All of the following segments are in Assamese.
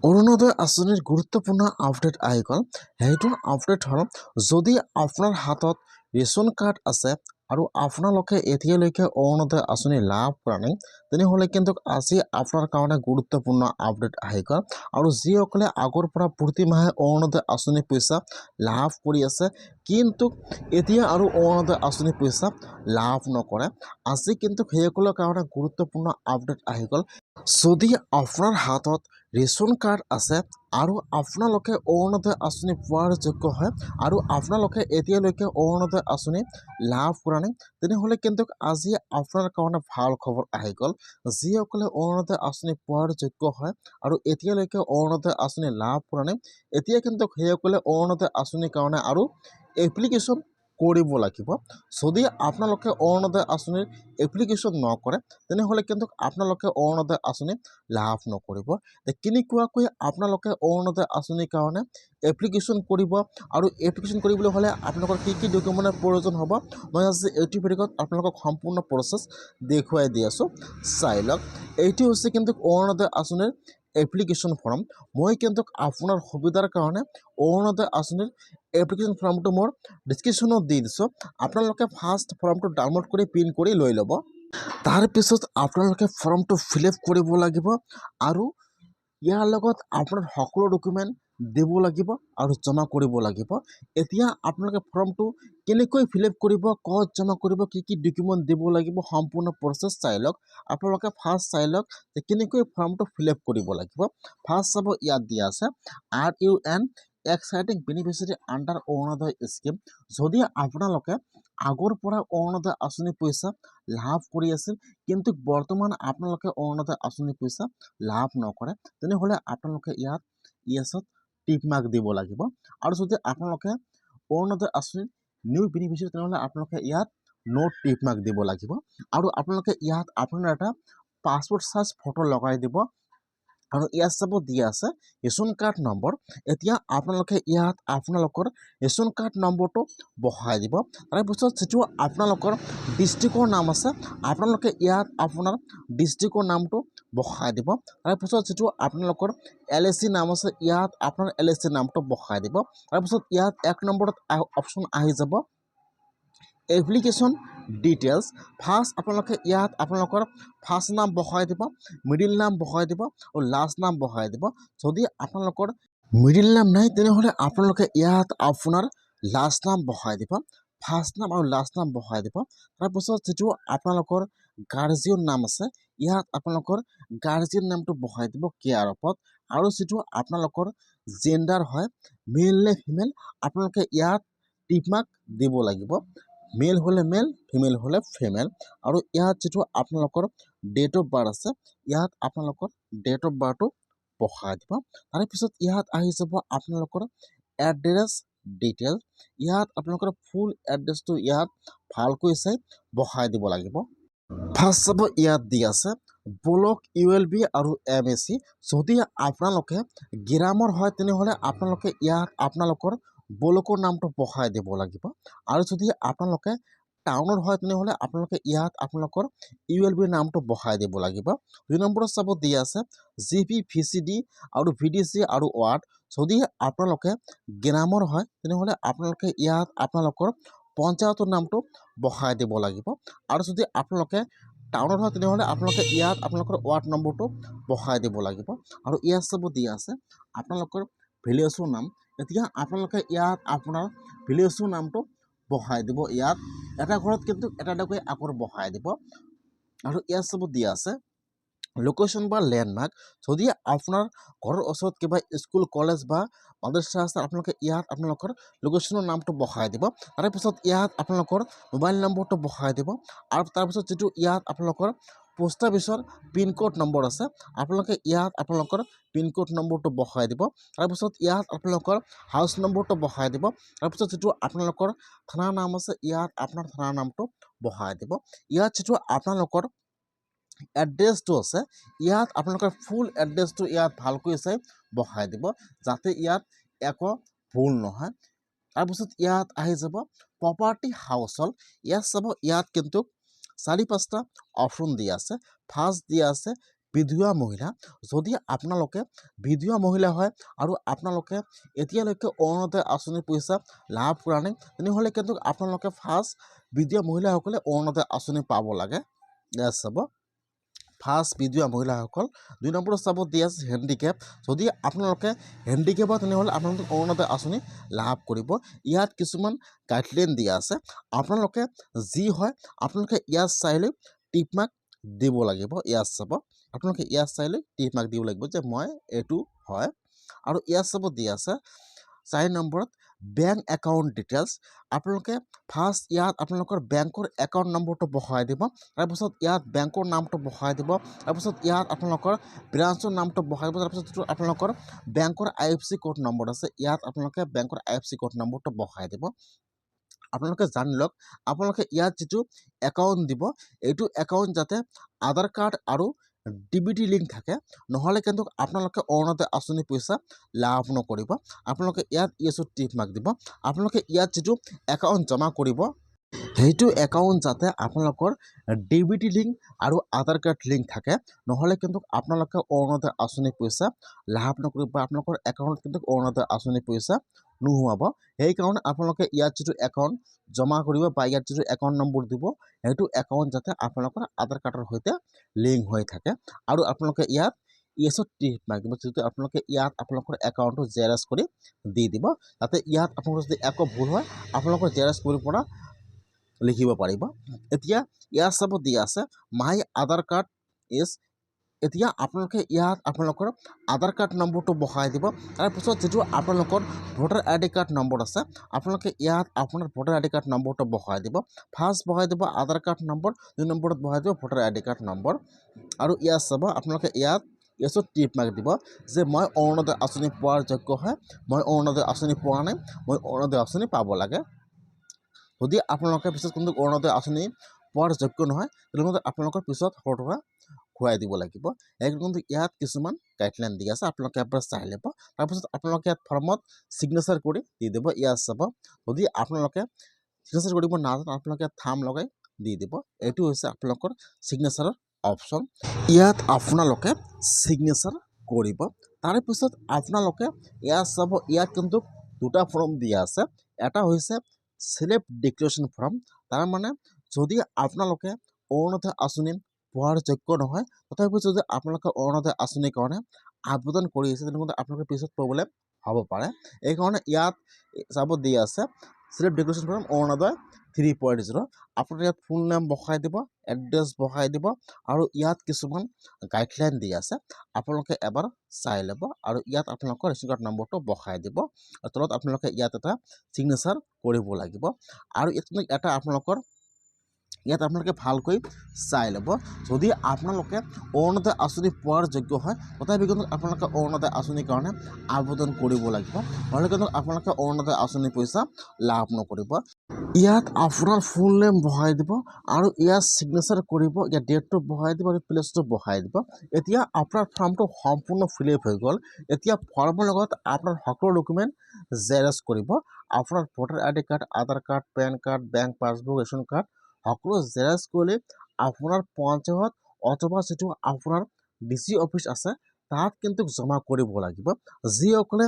অৰুণোদয় আঁচনিৰ গুৰুত্বপূৰ্ণ আপডেট আহি গ'ল। সেইটো আপডেট হ'ল, যদি আপোনাৰ হাতত ৰেচন কাৰ্ড আছে আৰু আপোনালোকে এতিয়ালৈকে অৰুণোদয় আঁচনি লাভ কৰা নাই, তেনেহ'লে কিন্তু আজি আপোনাৰ কাৰণে গুৰুত্বপূৰ্ণ আপডেট আহি গ'ল। আৰু যিসকলে আগৰ পৰা প্ৰতি মাহে অৰুণোদয় আঁচনি পইচা লাভ কৰি আছে কিন্তু এতিয়া আৰু অৰুণোদয় আঁচনি পইচা লাভ নকৰে, আজি কিন্তু সেইসকলৰ কাৰণে গুৰুত্বপূৰ্ণ আপডেট আহি গ'ল। যদি আপোনাৰ হাতত ৰেচন কাৰ্ড আছে আৰু আপোনালোকে অৰুণোদয় আঁচনি পোৱাৰ যোগ্য হয় আৰু আপোনালোকে এতিয়ালৈকে অৰুণোদয় আঁচনি লাভ কৰা নাই, তেনেহ'লে কিন্তু আজি আপোনাৰ কাৰণে ভাল খবৰ আহি গ'ল। যিসকলে অৰুণোদয় আঁচনি পোৱাৰ যোগ্য হয় আৰু এতিয়ালৈকে অৰুণোদয় আঁচনি লাভ কৰা নাই, এতিয়া কিন্তু সেইসকলে অৰুণোদয় আঁচনিৰ কাৰণে আৰু এপ্লিকেশ্যন কৰিব লাগিব। যদি আপোনালোকে অৰুণোদয় আঁচনিৰ এপ্লিকেশ্যন নকৰে, তেনেহ'লে কিন্তু আপোনালোকে অৰুণোদয় আঁচনি লাভ নকৰিব। কেনেকুৱাকৈ আপোনালোকে অৰুণোদয় আঁচনিৰ কাৰণে এপ্লিকেশ্যন কৰিব আৰু এপ্লিকেশ্যন কৰিবলৈ হ'লে আপোনালোকৰ কি কি ডকুমেণ্টৰ প্ৰয়োজন হ'ব, মই আজি এইটো ভিডিঅ'ত আপোনালোকক সম্পূৰ্ণ প্ৰচেছ দেখুৱাই দি আছোঁ, চাই লওক। এইটো হৈছে কিন্তু অৰুণোদয় আঁচনিৰ এপ্লিকেশ্যন ফৰ্ম। মই কিন্তু আপোনাৰ সুবিধাৰ কাৰণে অৰুণোদয় আঁচনিৰ এপ্লিকেশ্যন ফৰ্মটো মোৰ ডিছক্ৰিপশ্যনত দি দিছোঁ। আপোনালোকে ফাৰ্ষ্ট ফৰ্মটো ডাউনলোড কৰি প্ৰিণ্ট কৰি লৈ ল'ব। তাৰপিছত আপোনালোকে ফৰ্মটো ফিল আপ কৰিব লাগিব আৰু ইয়াৰ লগত আপোনাৰ সকলো ডকুমেণ্ট দিব লাগিব আৰু জমা কৰিব লাগিব। এতিয়া আপোনালোকে ফৰ্মটো কেনেকৈ ফিল আপ কৰিব, ক'ত জমা কৰিব, কি কি ডকুমেণ্ট দিব লাগিব, সম্পূৰ্ণ প্ৰচেছ চাই লওক। আপোনালোকে ফাৰ্ষ্ট চাই লওক যে কেনেকৈ ফৰ্মটো ফিল আপ কৰিব লাগিব। ফাৰ্ষ্ট চাব, ইয়াত দিয়া আছে RUN exciting beneficiary under Orunodoi scheme. যদি আপোনালোকে আগৰ পৰা অৰুণোদয় আঁচনি পইচা লাভ কৰি আছিল কিন্তু বৰ্তমান আপোনালোকে অৰুণোদয় আঁচনি পইচা লাভ নকৰে, তেনেহ'লে আপোনালোকে ইয়াত ইয়েছত টিক মাৰ্ক দিব লাগিব। আৰু যদি আপোনালোকে অৰুণোদয় আঁচনিৰ নিউ বেনিফিচিয়াৰী, তেনেহ'লে আপোনালোকে ইয়াত ন' টিক মাৰ্ক দিব লাগিব। আৰু আপোনালোকে ইয়াত আপোনাৰ এটা পাছপোৰ্ট চাইজ ফটো লগাই দিব। আৰু ইয়াত চাব দিয়া আছে ৰেচন কাৰ্ড নম্বৰ। এতিয়া আপোনালোকে ইয়াত আপোনালোকৰ ৰেচন কাৰ্ড নম্বৰটো বহাই দিব। তাৰপিছত যিটো আপোনালোকৰ ডিষ্ট্ৰিক্টৰ নাম আছে, আপোনালোকে ইয়াত আপোনাৰ ডিষ্ট্ৰিক্টৰ নামটো বহাই দিব। তাৰপিছত যিটো আপোনালোকৰ LIC নাম আছে, ইয়াত আপোনাৰ LIC নামটো বহাই দিব। তাৰপিছত ইয়াত 1 নম্বৰত অপশ্যন আহি যাব এপ্লিকেশ্যন ডিটেইলছ। ফাৰ্ষ্ট আপোনালোকে ইয়াত আপোনালোকৰ ফাৰ্ষ্ট নাম বহাই দিব, মিডিল নাম বহাই দিব আৰু লাষ্ট নাম বহাই দিব। যদি আপোনালোকৰ মিডিল নাম নাই, তেনেহ'লে আপোনালোকে ইয়াত আপোনাৰ লাষ্ট নাম বহাই দিব, ফাৰ্ষ্ট নাম আৰু লাষ্ট নাম বহাই দিব। তাৰপিছত যিটো আপোনালোকৰ গাৰ্জিয়ন নাম আছে, ইয়াত আপোনালোকৰ গাৰ্জিয়ন নামটো বহাই দিব কেয়াৰ অফত। আৰু যিটো আপোনালোকৰ জেণ্ডাৰ হয়, মেল নে ফিমেল, আপোনালোকে ইয়াত টিক মাৰ্ক দিব লাগিব। মেল হ'লে মেল, ফিমেল হ'লে ফিমেল। আৰু ইয়াত যিটো আপোনালোকৰ ডেট অফ বাৰ্থ আছে, ইয়াত আপোনালোকৰ ডেট অফ বাৰ্থটো বহাই দিব। তাৰপিছত ইয়াত আহি যাব আপোনালোকৰ এড্ৰেছ ডিটেইল। ইয়াত আপোনালোকৰ ফুল এড্ৰেছটো ইয়াত ভালকৈ চাই বহাই দিব লাগিব। ফাৰ্ষ্ট চাব, ইয়াত দি আছে ব্লক ULB আৰু MAC। যদি আপোনালোকে গিৰামৰ হয়, তেনেহ'লে আপোনালোকে ইয়াত আপোনালোকৰ ব্লকৰ নামটো বহাই দিব লাগিব। আৰু যদি আপোনালোকে টাউনৰ হয়, তেনেহ'লে আপোনালোকে ইয়াত আপোনালোকৰ ULB নামটো বহাই দিব লাগিব। 2 নম্বৰত চাব দিয়া আছে GP VCD আৰু VDC আৰু ৱাৰ্ড। যদি আপোনালোকে গ্ৰামৰ হয়, তেনেহ'লে আপোনালোকে ইয়াত আপোনালোকৰ পঞ্চায়তৰ নামটো বহাই দিব লাগিব। আৰু যদি আপোনালোকে টাউনত হয়, তেনেহ'লে আপোনালোকে ইয়াত আপোনালোকৰ ৱাৰ্ড নম্বৰটো বহাই দিব লাগিব। আৰু ইয়াত চাব দিয়া আছে আপোনালোকৰ ভিলেজৰ নাম। এতিয়া আপোনালোকে ইয়াত আপোনাৰ ভিলেজৰ নামটো বহাই দিব। ইয়াত এটা ঘৰত কিন্তু এটা এটাকৈ আখৰ বহাই দিব। আৰু ইয়াত চাব দিয়া আছে লোকেশ্যন বা লেণ্ডমাৰ্ক। যদি আপোনাৰ ঘৰৰ ওচৰত কিবা স্কুল, কলেজ বা মাদ্ৰাছা আছে, আপোনালোকে ইয়াত আপোনালোকৰ লোকেশ্যনৰ নামটো বহাই দিব। তাৰপিছত ইয়াত আপোনালোকৰ মোবাইল নম্বৰটো বহাই দিব। আৰু তাৰপিছত যিটো ইয়াত আপোনালোকৰ পোষ্ট অফিচৰ পিনক'ড নম্বৰ আছে, আপোনালোকে ইয়াত আপোনালোকৰ পিনক'ড নম্বৰটো বহাই দিব। তাৰপিছত ইয়াত আপোনালোকৰ হাউচ নম্বৰটো বহাই দিব। তাৰপিছত যিটো আপোনালোকৰ থানাৰ নাম আছে, ইয়াত আপোনাৰ থানাৰ নামটো বহাই দিব। ইয়াত যিটো আপোনালোকৰ এড্ৰেছটো আছে, ইয়াত আপোনালোকৰ ফুল এড্ৰেছটো ইয়াত ভালকৈ চাই বহাই দিব, যাতে ইয়াত একো ভুল নহয়। তাৰপিছত ইয়াত আহি যাব প্ৰপাৰ্টি হাউচহল্ড। ইয়াত চাব, ইয়াত কিন্তু 4-5টা অপশ্যন দিয়া আছে। ফাৰ্ষ্ট দিয়া আছে বিধৱা মহিলা যদি আপোনালোকে বিধৱা মহিলা হয় আৰু আপোনালোকে এতিয়ালৈকে অৰুণোদয় আঁচনিৰ পইচা লাভ কৰা নাই তেনেহ'লে কিন্তু আপোনালোকে ফাৰ্ষ্ট বিধৱা মহিলাসকলে অৰুণোদয় আঁচনি পাব লাগে। ইয়াত চাব ফাৰ্ষ্ট বিধৱা মহিলাসকল 2 নম্বৰত চাব দিয়া আছে হেণ্ডিকেপ যদি আপোনালোকে হেণ্ডিকেপ হয় তেনেহ'লে আপোনালোকে অৰুণোদয় আঁচনি লাভ কৰিব। ইয়াত কিছুমান গাইডলাইন দিয়া আছে আপোনালোকে যি হয় আপোনালোকে ইয়াত চাই লৈ টিক মাৰ্ক দিব লাগিব। ইয়াত চাব আপোনালোকে ইয়াত চাই লৈ টিক মাৰ্ক দিব লাগিব যে মই এইটো হয়। আৰু ইয়াত চাব দিয়া আছে 4 নম্বৰত বেংক একাউণ্ট ডিটেইলছ আপোনালোকে ফাৰ্ষ্ট ইয়াত আপোনালোকৰ বেংকৰ একাউণ্ট নম্বৰটো বহাই দিব তাৰপিছত ইয়াত বেংকৰ নামটো বহাই দিব তাৰপিছত ইয়াত আপোনালোকৰ ব্ৰাঞ্চৰ নামটো বহাই দিব তাৰপিছত যিটো আপোনালোকৰ বেংকৰ IFSC কোড নম্বৰ আছে ইয়াত আপোনালোকে বেংকৰ IFSC কোড নম্বৰটো বহাই দিব। আপোনালোকে জানি লওক আপোনালোকে ইয়াত যিটো একাউণ্ট দিব এইটো একাউণ্ট যাতে আধাৰ কাৰ্ড আৰু DBT লিংক থাকে নহ'লে কিন্তু আপোনালোকে অৰুণোদয় আঁচনি পইচা লাভ নকৰিব। আপোনালোকে ইয়াত ইয়েছত টিক মাৰ্ক দিব। আপোনালোকে ইয়াত যিটো একাউণ্ট জমা কৰিব সেইটো একাউণ্ট যাতে আপোনালোকৰ DBT লিংক আৰু আধাৰ কাৰ্ড লিংক থাকে নহ'লে কিন্তু আপোনালোকে অৰুণোদয় আঁচনি পইচা লাভ নকৰিব বা আপোনালোকৰ একাউণ্টত কিন্তু অৰুণোদয় আঁচনি পইচা নোসোমাব। সেইকাৰণে আপোনালোকে ইয়াত যিটো একাউণ্ট জমা কৰিব বা ইয়াত যিটো একাউণ্ট নম্বৰ দিব সেইটো একাউণ্ট যাতে আপোনালোকৰ আধাৰ কাৰ্ডৰ সৈতে লিংক হৈ থাকে আৰু আপোনালোকে ইয়াত ইয়েছত টিক মাৰ্ক দিব যিটো আপোনালোকে ইয়াত আপোনালোকৰ একাউণ্টটো জেৰক্স কৰি দি দিব যাতে ইয়াত আপোনালোকৰ যদি একো ভুল হয় আপোনালোকৰ জেৰক্স কৰি পৰা লিখিব পাৰিব। এতিয়া ইয়াত চাব দিয়া আছে মাই আধাৰ কাৰ্ড ইজ এতিয়া আপোনালোকে ইয়াত আপোনালোকৰ আধাৰ কাৰ্ড নম্বৰটো বহাই দিব তাৰপিছত যিটো আপোনালোকৰ ভোটাৰ ID কাৰ্ড নম্বৰ আছে আপোনালোকে ইয়াত আপোনাৰ ভোটাৰ ID কাৰ্ড নম্বৰটো বহাই দিব। ফাৰ্ষ্ট বহাই দিব আধাৰ কাৰ্ড নম্বৰ 2 নম্বৰত বহাই দিব ভোটাৰ ID কাৰ্ড নম্বৰ আৰু ইয়াত চাব আপোনালোকে ইয়াত ইয়েছত টিক মাৰ্ক দিব যে মই অৰুণোদয় আঁচনি পোৱাৰ যোগ্য হয় মই অৰুণোদয় আঁচনি পোৱা নাই মই অৰুণোদয় আঁচনি পাব লাগে। যদি আপোনালোকে পিছত কিন্তু অৰুণোদয় আঁচনি পোৱাৰ যোগ্য নহয় তেনেহ'লে আপোনালোকৰ পিছত সৰটকা ঘূৰাই দিব লাগিব। কিন্তু ইয়াত কিছুমান গাইডলাইন দিয়া আছে আপোনালোকে এবাৰ চাই ল'ব তাৰপিছত আপোনালোকে ইয়াত ফৰ্মত ছিগনেচাৰ কৰি দি দিব। ইয়াত চাব যদি আপোনালোকে ছিগনেচাৰ কৰিব নাজানে আপোনালোকে থাম্ব লগাই দি দিব। এইটো হৈছে আপোনালোকৰ ছিগনেচাৰৰ অপশ্যন। ইয়াত আপোনালোকে ছিগনেচাৰ কৰিব তাৰপিছত আপোনালোকে ইয়াত চাব ইয়াত কিন্তু দুটা ফৰ্ম দিয়া আছে এটা হৈছে সেল্ফ ডিক্লেৰেশ্যন ফৰ্ম তাৰমানে যদি আপোনালোকে অৰুণোদয় আঁচনি পোৱাৰ যোগ্য নহয় তথাপিও যদি আপোনালোকে অৰুণোদয় আঁচনিৰ কাৰণে আবেদন কৰি আছে তেনেহ'লে আপোনালোকে পিছত প্ৰব্লেম হ'ব পাৰে। এইকাৰণে ইয়াত চাব দিয়া আছে সেল্ফ ডিক্লেৰেশ্যন ফৰ্ম অৰুণোদয় 3.0 আপোনালোকে ইয়াত ফুল নেম বহাই দিব এড্ৰেছ বহাই দিব আৰু ইয়াত কিছুমান গাইডলাইন দিয়া আছে আপোনালোকে এবাৰ চাই ল'ব আৰু ইয়াত আপোনালোকৰ ৰেচন কাৰ্ড নম্বৰটো বহাই দিব আৰু তলত আপোনালোকে ইয়াত এটা ছিগনেচাৰ কৰিব লাগিব আৰু এটা আপোনালোকৰ ইয়াত আপোনালোকে ভালকৈ চাই ল'ব যদি আপোনালোকে অৰুণোদয় আঁচনি পোৱাৰ যোগ্য হয় তথাপি কিন্তু আপোনালোকে অৰুণোদয় আঁচনিৰ কাৰণে আবেদন কৰিব লাগিব নহ'লে কিন্তু আপোনালোকে অৰুণোদয় আঁচনি পইচা লাভ নকৰিব। ইয়াত আপোনাৰ ফুল নেম বহাই দিব আৰু ইয়াত ছিগনেচাৰ কৰিব ইয়াত ডেটটো বহাই দিব আৰু প্লেচটো বহাই দিব। এতিয়া আপোনাৰ ফৰ্মটো সম্পূৰ্ণ ফিল আপ হৈ গ'ল। এতিয়া ফৰ্মৰ লগত আপোনাৰ সকলো ডকুমেণ্ট জেৰক্স কৰিব আপোনাৰ voter ID card Aadhaar card PAN card bank passbook ration card সকলো জেৰক্স কৰি আপোনাৰ পঞ্চায়ত অথবা যিটো আপোনাৰ DC অফিচ আছে তাত কিন্তু জমা কৰিব লাগিব। যিসকলে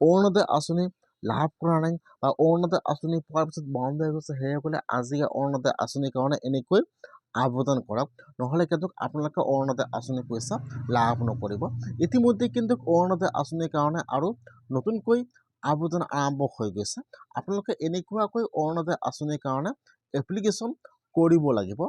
অৰুণোদয় আঁচনি লাভ কৰা নাই বা অৰুণোদয় আঁচনি পোৱাৰ পিছত বন্ধ হৈ গৈছে সেইসকলে আজি অৰুণোদয় আঁচনিৰ কাৰণে এনেকৈ আবেদন কৰক নহ'লে কিন্তু আপোনালোকে অৰুণোদয় আঁচনি পইচা লাভ নকৰিব। ইতিমধ্যে কিন্তু অৰুণোদয় আঁচনিৰ কাৰণে আৰু নতুনকৈ আবেদন আৰম্ভ হৈ গৈছে আপোনালোকে এনেকুৱাকৈ অৰুণোদয় আঁচনিৰ কাৰণে এপ্লিকেশ্যন কৰিব লাগিব।